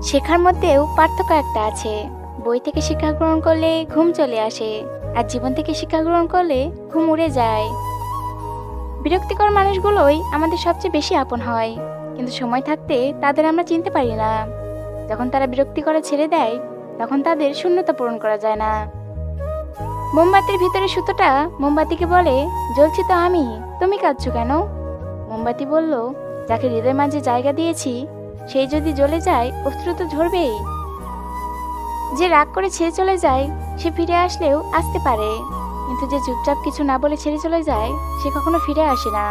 শেখার মধ্যেও পার্থক্য একটা আছে। বই থেকে শিক্ষা গ্রহণ করলে ঘুম চলে আসে, আর জীবন থেকে শিক্ষা গ্রহণ করলে ঘুম উড়ে যায়। বিরক্তিকর মানুষগুলোই আমাদের সবচেয়ে বেশি আপন হয়, কিন্তু সময় থাকতে তাদের আমরা চিনতে পারি না। যখন তারা বিরক্তি করা ছেড়ে দেয়, তখন তাদের শূন্যতা পূরণ করা যায় না। মোমবাতির ভিতরে সুতোটা মোমবাতিকে বলে, জ্বলছি তো আমি, তুমি কাঁদছো কেন? মোমবাতি বলল, যাকে হৃদয়ের মাঝে জায়গা দিয়েছি সেই যদি জ্বলে যায়, অস্ত্র তো ঝরবেই। যে রাগ করে ছেড়ে চলে যায় সে ফিরে আসলেও আসতে পারে, কিন্তু যে চুপচাপ কিছু না বলে ছেড়ে চলে যায় সে কখনো ফিরে আসে না।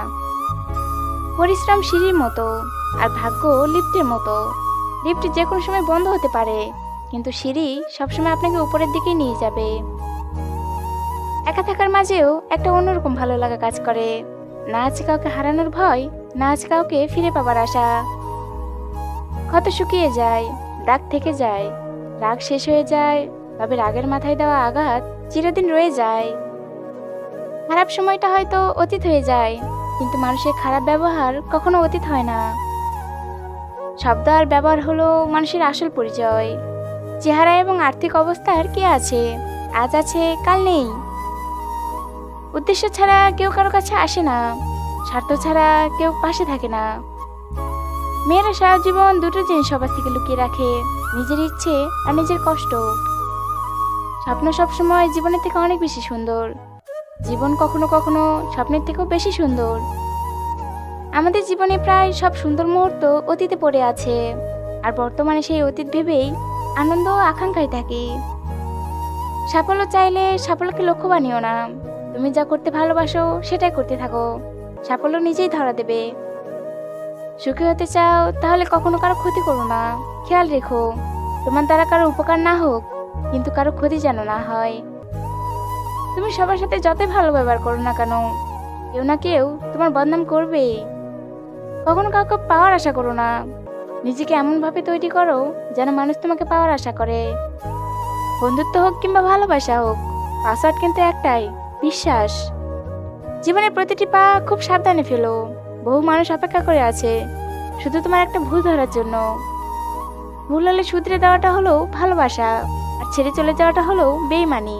পরিশ্রম সিঁড়ির মতো, আর ভাগ্য লিফটের মতো। লিফট যে কোনো সময় বন্ধ হতে পারে, কিন্তু সিঁড়ি সবসময় আপনাকে উপরের দিকে নিয়ে যাবে। একা থাকার মাঝেও একটা অন্যরকম ভালো লাগা কাজ করে। না আছে কাউকে হারানোর ভয়, না আছে কাউকে ফিরে পাবার আশা। ক্ষত শুকিয়ে যায়, দাগ থেকে যায়, রাগ শেষ হয়ে যায়, তবে রাগের মাথায় দেওয়া আঘাত চিরদিন রয়ে যায়। খারাপ সময়টা হয়তো অতীত হয়ে যায়, কিন্তু মানুষের খারাপ ব্যবহার কখনো অতীত হয় না। শব্দ আর ব্যবহার হলো মানুষের আসল পরিচয়। চেহারা এবং আর্থিক অবস্থার কি আছে, আজ আছে কাল নেই। উদ্দেশ্য ছাড়া কেউ কারো কাছে আসে না, স্বার্থ ছাড়া কেউ পাশে থাকে না। মেয়েরা সারা জীবন দুটো জিনিস সবার থেকে লুকিয়ে রাখে, নিজের ইচ্ছে আর নিজের কষ্ট। স্বপ্ন সবসময় জীবনের থেকে অনেক বেশি সুন্দর, জীবন কখনো কখনো স্বপ্নের থেকেও বেশি সুন্দর। আমাদের জীবনে প্রায় সব সুন্দর মুহূর্ত অতীতে পড়ে আছে, আর বর্তমানে সেই অতীত ভেবেই আনন্দ ও আকাঙ্ক্ষায় থাকি। সাফল্য চাইলে সাফল্যকে লক্ষ্য বানিও না, তুমি যা করতে ভালোবাসো সেটাই করতে থাকো, সাফল্য নিজেই ধরা দেবে। সুখী হতে চাও তাহলে কখনো কারো ক্ষতি করো না, খেয়াল রেখো তোমার দ্বারা কারো উপকার না হোক, কিন্তু কারো ক্ষতি যেন না হয়। তুমি সবার সাথে যতই ভালো ব্যবহার করো না কেন, কেউ না কেউ তোমার বদনাম করবেই। কখনো কাউকে পাওয়ার আশা করো না, নিজেকে এমনভাবে তৈরি করো যেন মানুষ তোমাকে পাওয়ার আশা করে। বন্ধুত্ব হোক কিংবা ভালোবাসা হোক, পাসওয়ার্ড কিন্তু একটাই, বিশ্বাস। জীবনের প্রতিটি পা খুব সাবধানে ফেলো, বহু মানুষ অপেক্ষা করে আছে শুধু তোমার একটা ভুল ধরার জন্য। ভুল হলে শুধরে দেওয়াটা হলো ভালোবাসা, আর ছেড়ে চলে যাওয়াটা হলো বেইমানি।